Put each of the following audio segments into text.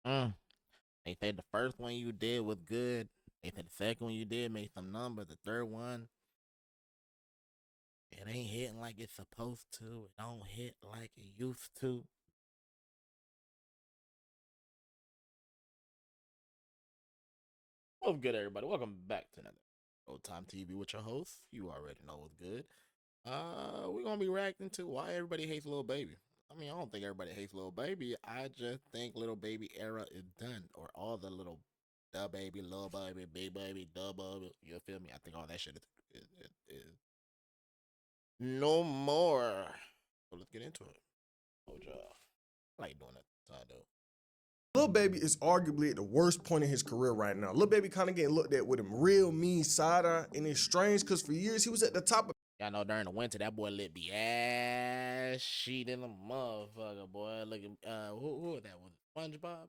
Mm. They say the first one you did was good. They said the second one you did made some numbers. The third one, it ain't hitting like it's supposed to. It don't hit like it used to. What's good, everybody? Welcome back to another RollTime TV with your host. You already know what's good. We're gonna be reacting to why everybody hates Lil Baby. I mean, I don't think everybody hates Lil Baby. I just think Lil Baby era is done, or all the little da baby, Lil Baby, big baby, da baby. You feel me? I think all that shit is no more. So let's get into it. Oh, job. I like doing that side though. Lil Baby is arguably at the worst point in his career right now. Lil Baby kind of getting looked at with a real mean side eye, and it's strange because for years he was at the top of. Y'all know during the winter that boy lit be ass sheet in the motherfucker, boy. Look at who was that? Was it SpongeBob?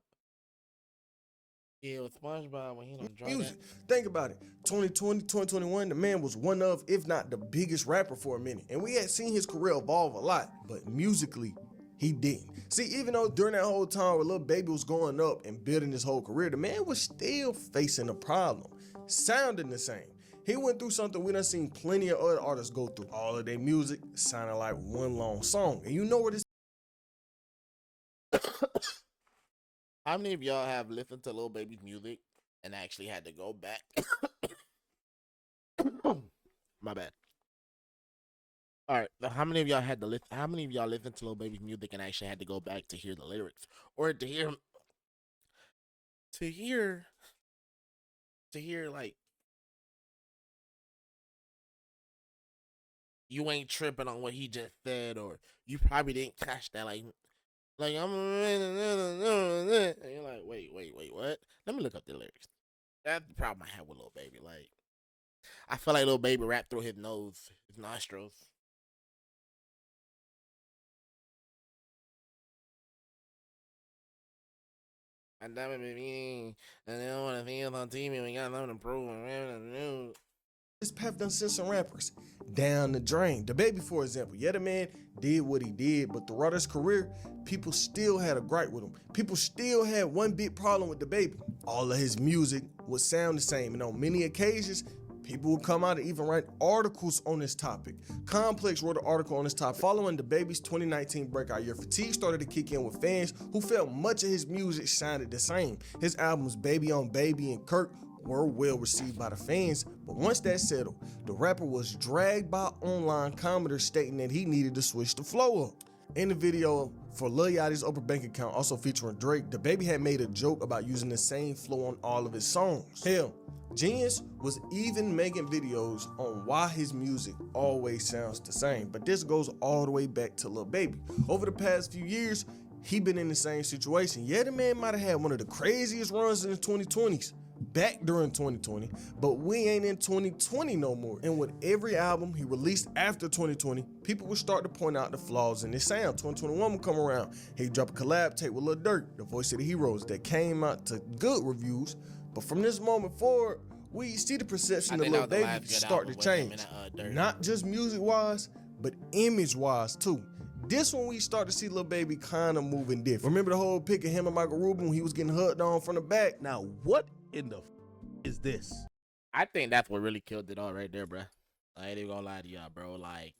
Yeah, it was SpongeBob when he done drunk music. that. Think about it. 2020, 2021, the man was one of, if not the biggest rapper for a minute. And we had seen his career evolve a lot, but musically, he didn't. See, even though during that whole time where Lil Baby was going up and building his whole career, the man was still facing a problem, sounding the same. He went through something we done seen plenty of other artists go through. All of their music sounded like one long song. And you know where this How many of y'all have listened to Lil Baby's music and actually had to go back? My bad. All right, how many of y'all had to listen? How many of y'all listened to Lil Baby's music and actually had to go back to hear the lyrics, or to hear like you ain't tripping on what he just said, or you probably didn't catch that like I'm and you're like, wait, what? Let me look up the lyrics. That's the problem I have with Lil Baby. Like, I feel like Lil Baby rapped through his nose, his nostrils. And that would be me. And they don't want to see us on TV. We got nothing to prove. path done sent some rappers down the drain. The Baby, for example, yeah, the man did what he did, but throughout his career, people still had a gripe with him. People still had one big problem with the Baby. All of his music would sound the same, and on many occasions, people would come out and even write articles on this topic. Complex wrote an article on this topic. Following the Baby's 2019 breakout year, fatigue started to kick in with fans who felt much of his music sounded the same. His albums Baby on Baby and Kirk were well received by the fans, but once that settled, the rapper was dragged by online commenters stating that he needed to switch the flow up. In the video for Lil Yachty's Oprah Bank account, also featuring Drake, the Baby had made a joke about using the same flow on all of his songs. Hell, Genius was even making videos on why his music always sounds the same, but this goes all the way back to Lil Baby. Over the past few years, he been in the same situation. Yeah, the man might have had one of the craziest runs in the 2020s. Back during 2020, but we ain't in 2020 no more. And with every album he released after 2020, people would start to point out the flaws in his sound. 2021 would come around, he'd drop a collab tape with Lil Durk, the Voice of the Heroes, that came out to good reviews. But from this moment forward, we see the perception of Lil Baby start to change. Not just music-wise, but image-wise too. This one we start to see Lil Baby kind of moving different. Remember the whole pic of him and Michael Rubin when he was getting hugged on from the back? Now, what in the is this? I think that's what really killed it all right there, bro. I ain't even gonna lie to y'all, bro. Like,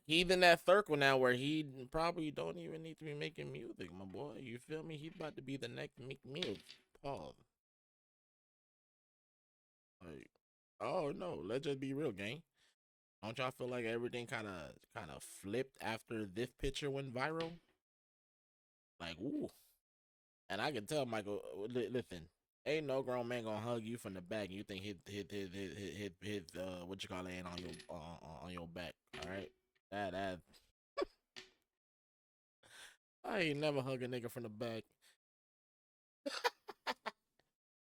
he's in that circle now where he probably don't even need to be making music, my boy. You feel me? He's about to be the next Meek Mill. Pause. Like, oh no, let's just be real, gang. Don't y'all feel like everything kind of flipped after this picture went viral? Like, ooh. And I can tell Michael, listen, ain't no grown man gonna hug you from the back. And you think his what you call it ain't on your back, all right? That I ain't never hug a nigga from the back.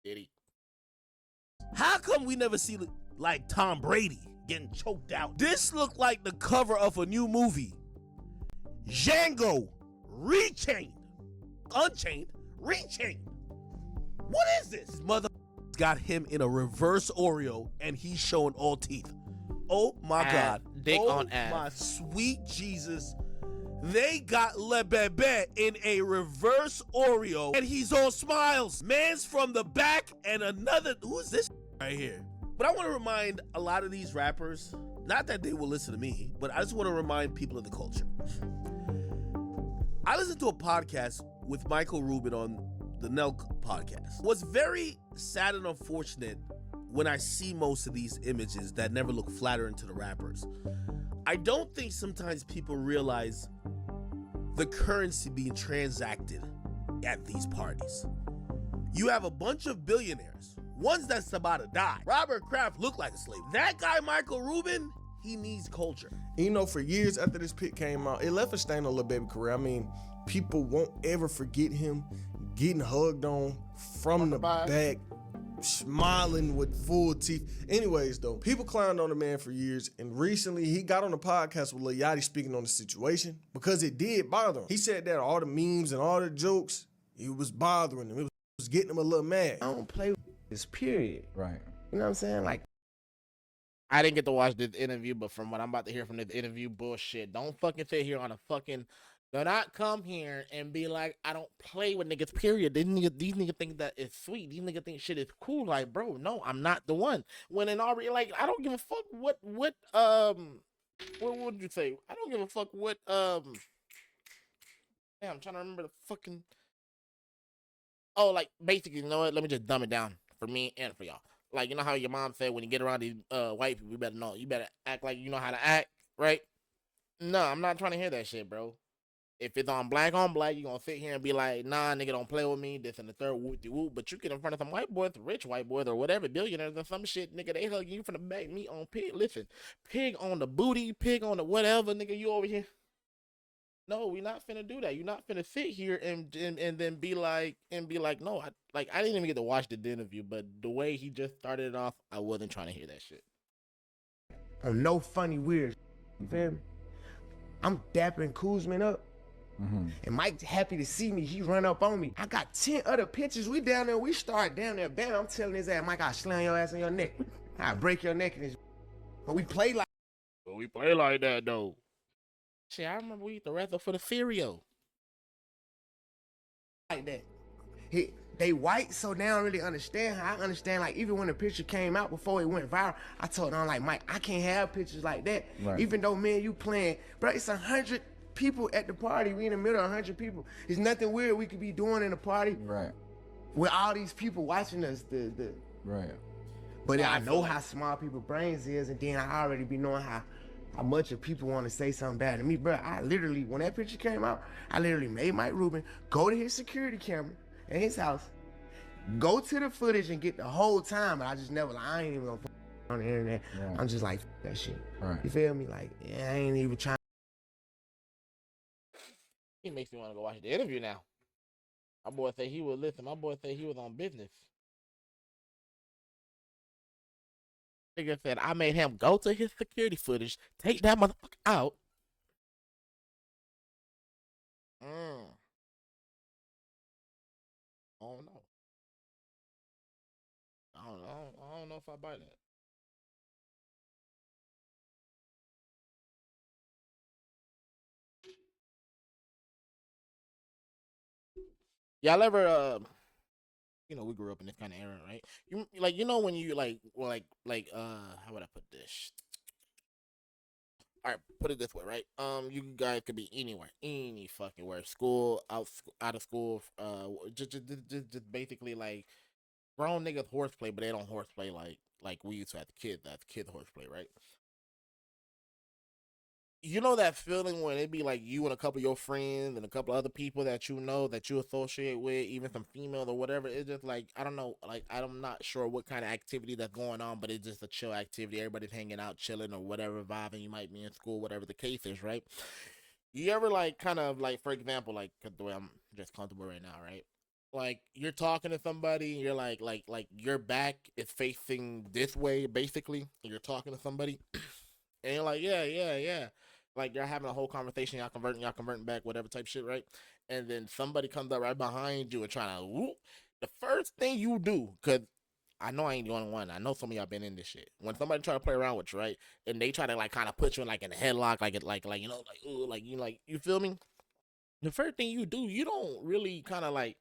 Did he? How come we never see like Tom Brady getting choked out? This looked like the cover of a new movie. Django Rechained. Unchained. Rechained. What is this? Mother got him in a reverse Oreo and he's showing all teeth. Oh my God. Dick oh on ass. My sweet Jesus. They got Lil Baby in a reverse Oreo, and he's all smiles. Man's from the back, and another. Who is this right here? But I want to remind a lot of these rappers, not that they will listen to me, but I just want to remind people of the culture. I listened to a podcast with Michael Rubin on the Nelk podcast. What's very sad and unfortunate when I see most of these images that never look flattering to the rappers, I don't think sometimes people realize the currency being transacted at these parties. You have a bunch of billionaires, ones that's about to die. Robert Kraft looked like a slave. That guy, Michael Rubin, he needs culture. And you know, for years after this pic came out, it left a stain on Lil Baby career. I mean, people won't ever forget him getting hugged on from the back, smiling with full teeth. Anyways, though, people clowned on the man for years, and recently he got on a podcast with Lil Yachty speaking on the situation because it did bother him. He said that all the memes and all the jokes, it was bothering him. It was getting him a little mad. I don't play with this, period. Right. You know what I'm saying? Like, I didn't get to watch this interview, but from what I'm about to hear from this interview, bullshit. Don't fucking sit here on a fucking. Do not come here and be like, I don't play with niggas, period. These niggas think that it's sweet. These niggas think shit is cool. Like, bro, no, I'm not the one. When in already, like, I don't give a fuck what would you say? I don't give a fuck what, damn, I'm trying to remember the fucking, oh, like, basically, you know what? Let me just dumb it down for me and for y'all. Like, you know how your mom said when you get around these white people, you better act like you know how to act, right? No, I'm not trying to hear that shit, bro. If it's on black, you gonna sit here and be like, nah, nigga, don't play with me, this and the third, whoop-de-whoop. But you get in front of some white boys, rich white boys, or whatever, billionaires or some shit, nigga, they hugging you from the back, me on pig. Listen, pig on the booty, pig on the whatever, nigga, you over here. No, we not finna do that. You're not finna sit here and then be like, no, I didn't even get to watch the interview, but the way he just started it off, I wasn't trying to hear that shit. on no funny weird. You feel me? I'm dapping Kuzman up. And Mike's happy to see me. He run up on me. I got 10 other pictures. We down there. We start down there. Bam, I'm telling his ass, Mike, I'll slam your ass on your neck. I'll break your neck. But we play like that, though. Shit, I remember we eat the wrestle for the cereal. that. They white, so they don't really understand how I understand. Like, even when the picture came out before it went viral, I told them, like, Mike, I can't have pictures like that. Right. Even though me and you playing, bro, it's 100 people at the party. We in the middle of 100 people. There's nothing weird we could be doing in a party Right. with all these people watching us. Right. But I know how small people's brains is, and then I already be knowing how much of people want to say something bad to me, bro. I literally, when that picture came out, I literally made Mike Rubin go to his security camera in his house, go to the footage and get the whole time. But I just never, like, I ain't even gonna put it on the internet. Right. I'm just like, that shit. Right. You feel me? Like, yeah, I ain't even trying. He makes me want to go watch the interview now. My boy said he would listen. My boy said he was on business. Nigga said I made him go to his security footage, take that motherfucker out. I don't know. I don't know if I buy that. Y'all ever we grew up in this kind of era, right? When you how would I put this? All right, put it this way, right? You guys could be anywhere, any fucking where, school, out of school, just basically like grown niggas horseplay, but they don't horseplay like we used to as kids. That's kid horseplay, right? You know that feeling when it be like you and a couple of your friends and a couple of other people that you know that you associate with, even some females or whatever. It's just like, I don't know, like I'm not sure what kind of activity that's going on, but it's just a chill activity. Everybody's hanging out, chilling, or whatever, vibing. You might be in school, whatever the case is, right? You ever like kind of like, for example, like the way I'm just comfortable right now, right? Like you're talking to somebody, and you're like your back is facing this way, basically. And you're talking to somebody, and you're like, yeah. Like you're having a whole conversation, y'all converting back, whatever type shit, right? And then somebody comes up right behind you and trying to whoop. The first thing you do, cause I know I ain't the only one. I know some of y'all been in this shit. When somebody try to play around with you, right, and they try to like kind of put you in like in a headlock, like you know, like ooh, like you feel me? The first thing you do, you don't really kind of like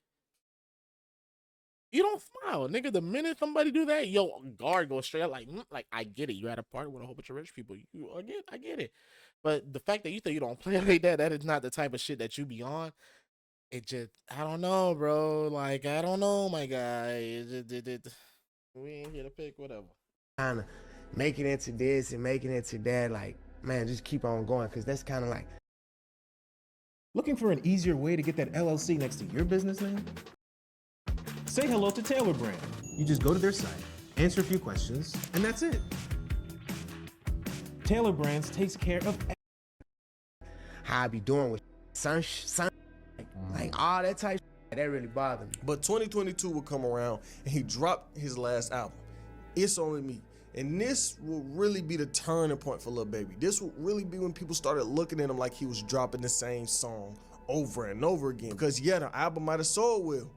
you don't smile, nigga. The minute somebody do that, yo, guard goes straight up like I get it. You at a party with a whole bunch of rich people. I get it. But the fact that you think you don't play like that is not the type of shit that you be on. It just, I don't know, bro. Like, I don't know, my guy. We ain't here to pick, whatever. Kind of making it to this and making it to that. Like, man, just keep on going, because that's kind of like. Looking for an easier way to get that LLC next to your business name? Say hello to Taylor Brand. You just go to their site, answer a few questions, and that's it. Taylor Brands takes care of How I be doing with sun, like all that type of that really bothered me. But 2022 will come around and he dropped his last album, It's Only Me. And this will really be the turning point for Lil Baby. This will really be when people started looking at him like he was dropping the same song over and over again. Because yeah, the album might have sold well,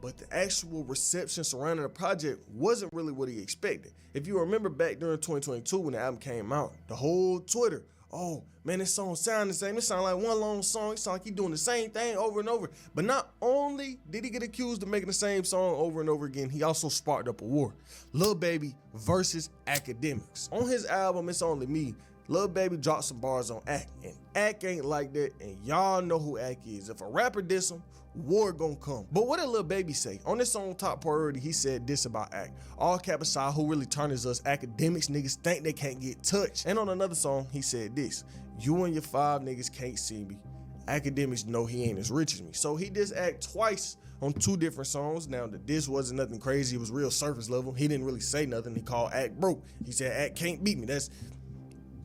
but the actual reception surrounding the project wasn't really what he expected. If you remember back during 2022 when the album came out, the whole Twitter, oh man, this song sound the same. It sound like one long song. It sound like he doing the same thing over and over. But not only did he get accused of making the same song over and over again, he also sparked up a war. Lil Baby versus Academics. On his album, It's Only Me, Lil Baby dropped some bars on Ack, and Ack ain't like that, and y'all know who Ack is. If a rapper diss him, war gonna come. But what did Lil Baby say? On this song, Top Priority, he said this about Ack. All cap aside, who really tarnishes us? Academics niggas think they can't get touched. And on another song, he said this: you and your 5 niggas can't see me. Academics know he ain't as rich as me. So he dissed Ack twice on 2 different songs. Now the diss wasn't nothing crazy, it was real surface level. He didn't really say nothing. He called Ack broke. He said Ack can't beat me. That's,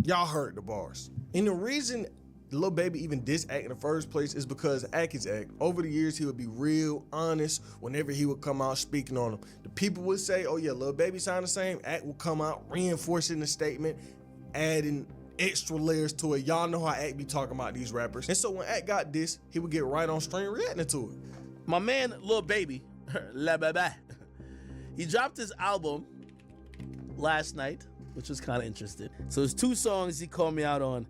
y'all heard the bars. And the reason Lil Baby even diss Ack in the first place is because Ack is Ack. Over the years, he would be real honest whenever he would come out speaking on him. The people would say, oh yeah, Lil Baby sound the same. Ack will come out reinforcing the statement, adding extra layers to it. Y'all know how Ack be talking about these rappers. And so when Ack got this, he would get right on stream reacting to it. My man, Lil Baby, La Baba, he dropped his album last night, which was kind of interesting. So there's 2 songs he called me out on.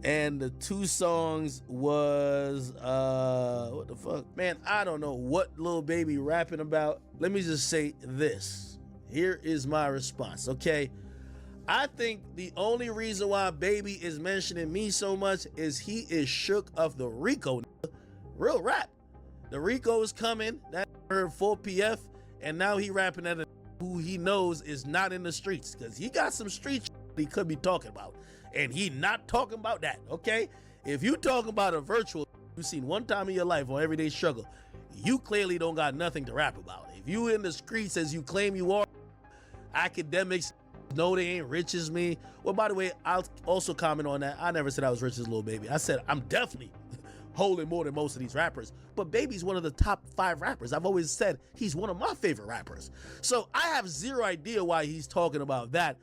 And the 2 songs was, what the fuck? Man, I don't know what Lil Baby rapping about. Let me just say this. Here is my response, okay? I think the only reason why Baby is mentioning me so much is he is shook of the Rico. Real rap. The Rico is coming. That heard full PF. And now he rapping at a who he knows is not in the streets. Because he got some street he could be talking about. And he not talking about that, okay? If you talking about a virtual you've seen one time in your life on Everyday Struggle, you clearly don't got nothing to rap about. If you in the streets as you claim you are, academics know they ain't rich as me. Well, by the way, I'll also comment on that. I never said I was rich as Lil Baby. I said I'm definitely holding more than most of these rappers. But Baby's one of the top 5 rappers. I've always said he's one of my favorite rappers. So I have zero idea why he's talking about that.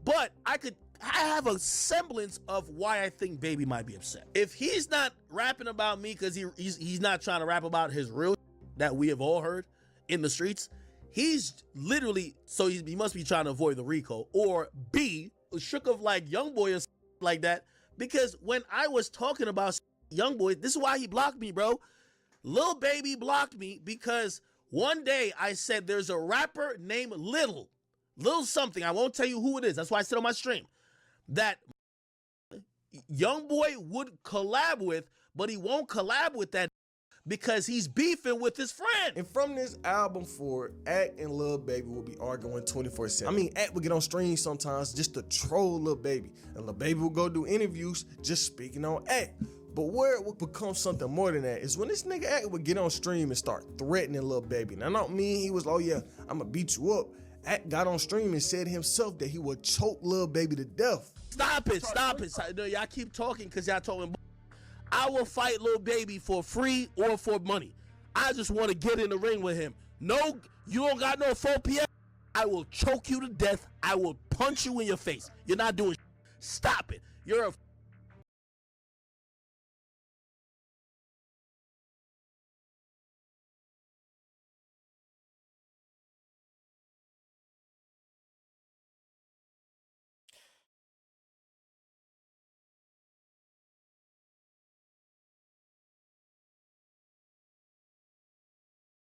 But I have a semblance of why I think Baby might be upset. If he's not rapping about me because he's not trying to rap about his real that we have all heard in the streets, he's literally, so he must be trying to avoid the Rico, or B, shook of like Youngboy or like that, because when I was talking about Youngboy, this is why he blocked me, bro. Lil Baby blocked me because one day I said there's a rapper named Lil something, I won't tell you who it is, that's why I said on my stream, that Youngboy would collab with, but he won't collab with that because he's beefing with his friend. And from this album forward, Ack and Lil Baby will be arguing 24/7. I mean, Ack would get on stream sometimes just to troll Lil Baby, and Lil Baby will go do interviews just speaking on Ack. But where it would become something more than that is when this nigga Ack would get on stream and start threatening Lil Baby. Now, I don't mean he was, oh yeah, I'ma beat you up. Ack got on stream and said himself that he would choke Lil Baby to death. Stop it. No, y'all keep talking because y'all talking. I will fight Lil Baby for free or for money. I just want to get in the ring with him. No, you don't got no 4 p.m. I will choke you to death. I will punch you in your face. You're not doing Stop it. You're a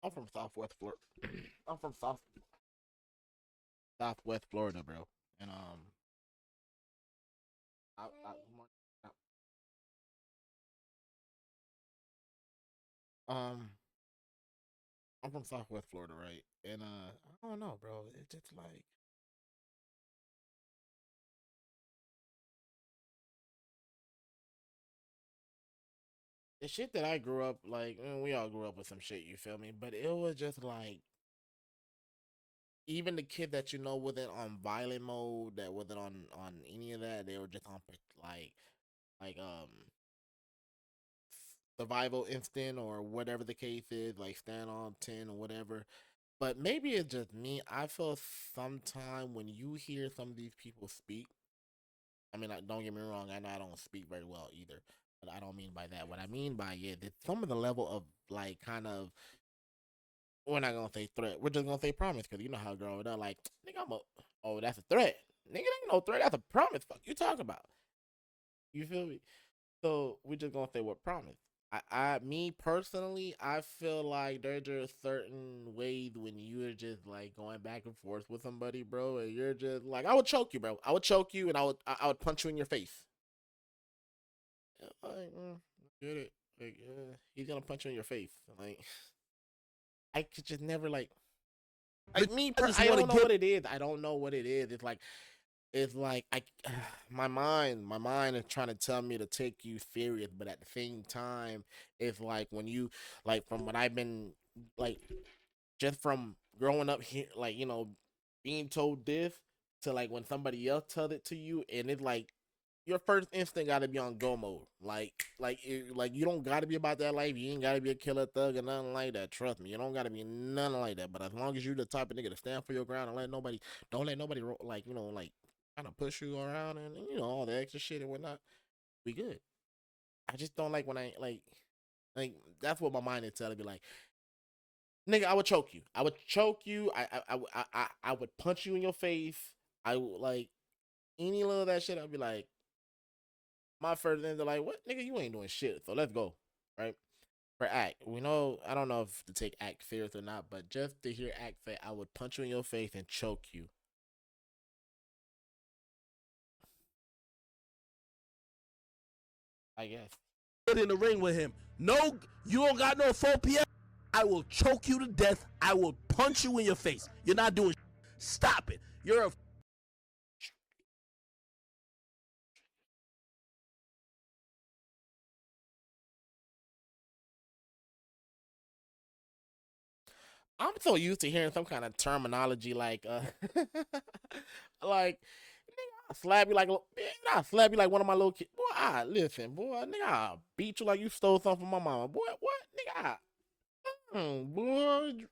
I'm from Southwest Florida. I'm from Southwest Florida, bro. And um, I'm from Southwest Florida, right? And I don't know, bro. It's just like the shit that I grew up like. We all grew up with some shit. You feel me? But it was just like even the kid that wasn't on violent mode, that wasn't on any of that. They were just on like survival instinct or whatever the case is, like stand on 10 or whatever. But maybe it's just me. I feel sometime when you hear some of these people speak. I mean, don't get me wrong. I know I don't speak very well either, but I don't mean by that. What I mean by it is some of the level of like kind of, we're not gonna say threat. We're just gonna say promise because you know how growing up, like nigga, oh that's a threat. Nigga, that ain't no threat. That's a promise. Fuck you talking about. You feel me? So we're just gonna say what promise. Me personally, I feel like there's just certain ways when you're just like going back and forth with somebody, bro, and you're just like, I would choke you, bro. I would choke you, and I would punch you in your face. Like, get it? Like, he's gonna punch you in your face. Like, I could just never like. Like me, I don't know what it is. I don't know what it is. It's like I my mind is trying to tell me to take you serious, but at the same time, it's like when you like from what I've been like just from growing up here, like being told this to like when somebody else tells it to you, and it's like your first instinct got to be on go mode. Like you don't got to be about that life. You ain't got to be a killer thug or nothing like that. Trust me, you don't got to be nothing like that. But as long as you the type of nigga to stand for your ground and don't let nobody like kind of push you around and all the extra shit and whatnot, we good. I just don't like when I like that's what my mind is telling me. Like, nigga, I would choke you. I would choke you. I would punch you in your face. I would like any little of that shit. I'd be like, my first thing, they're like, what, nigga, you ain't doing shit. So let's go, right? For act, we know. I don't know if to take act serious or not, but just to hear act say, I would punch you in your face and choke you. I guess. Get in the ring with him. No, you don't got no 4 p.m. I will choke you to death. I will punch you in your face. You're not doing. Stop it. You're a. I'm so used to hearing some kind of terminology like like nigga, I slap you like I slap you like one of my little kids. Boy, I listen, boy, nigga, I beat you like you stole something from my mama. Boy, what? Nigga, boy.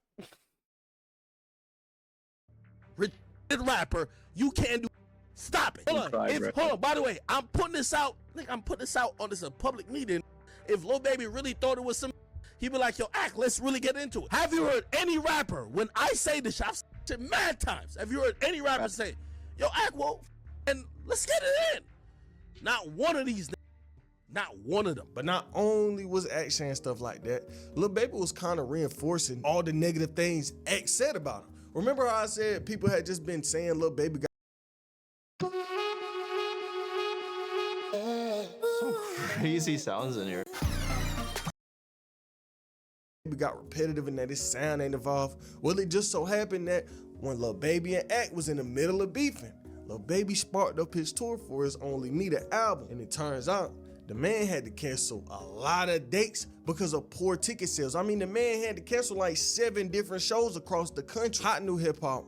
Rapper, you can't do. Stop it. Hold on. Hold on. By the way, I'm putting this out. I'm putting this out on this a public meeting. If Lil Baby really thought it was some, he'd be like, yo, act. Let's really get into it. Have you heard any rapper when I say this? I've said it mad times. Have you heard any rapper say, yo, act, well, and let's get it in? Not one of these. Not one of them. But not only was Act saying stuff like that, Lil Baby was kind of reinforcing all the negative things Act said about him. Remember how I said people had just been saying Lil Baby got some crazy sounds in here. got repetitive and that his sound ain't evolved? Well, it just so happened that when Lil Baby and Act was in the middle of beefing, Lil Baby sparked up his tour for his Only Me the album, and it turns out the man had to cancel a lot of dates because of poor ticket sales. I mean, the man had to cancel like 7 different shows across the country. Hot New Hip Hop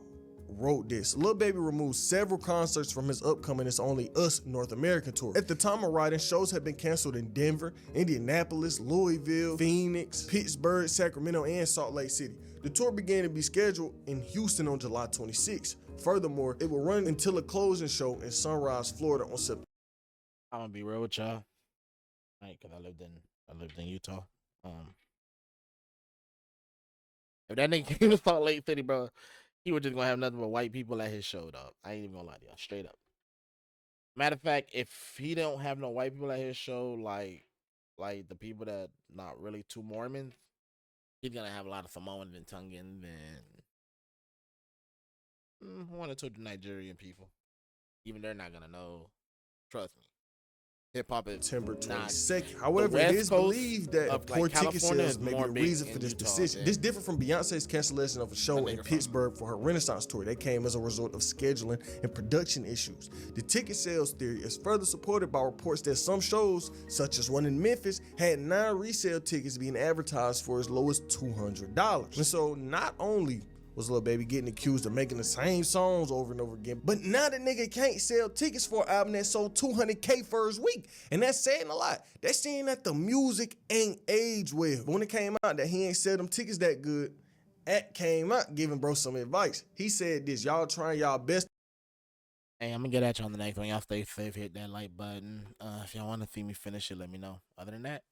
wrote this. Lil Baby removed several concerts from his upcoming It's Only Us North American tour. At the time of writing, shows had been canceled in Denver, Indianapolis, Louisville, Phoenix, Pittsburgh, Sacramento, and Salt Lake City. The tour began to be scheduled in Houston on July 26. Furthermore, it will run until a closing show in Sunrise, Florida on September. I'm gonna be real with y'all. Right, because I lived in Utah. If that nigga came to Salt Lake City, bro, he was just gonna have nothing but white people at his show, dog. I ain't even gonna lie to y'all, straight up. Matter of fact, if he don't have no white people at his show, like the people that not really too Mormons, He's gonna have a lot of Samoan and Tongan and one or two Nigerian people. Even they're not gonna know. Trust me. Hip hop is September not. 22nd. However, it West is Coast believed that of, poor like, ticket California sales is may be more the big reason in for this Utah decision. than- This different from Beyonce's cancellation of a show That in nigga from- Pittsburgh for her Renaissance tour. That came as a result of scheduling and production issues. The ticket sales theory is further supported by reports that some shows, such as one in Memphis, had non-resale tickets being advertised for as low as $200. And so not only was Lil Baby getting accused of making the same songs over and over again, but now the nigga can't sell tickets for an album that sold 200K first week. And that's saying a lot. That's saying that the music ain't aged well. But when it came out that he ain't sell them tickets that good, At came out giving bro some advice. He said this: y'all trying y'all best. Hey, I'm gonna get at you on the next one. Y'all stay safe. Hit that like button. If y'all want to see me finish it, let me know. Other than that,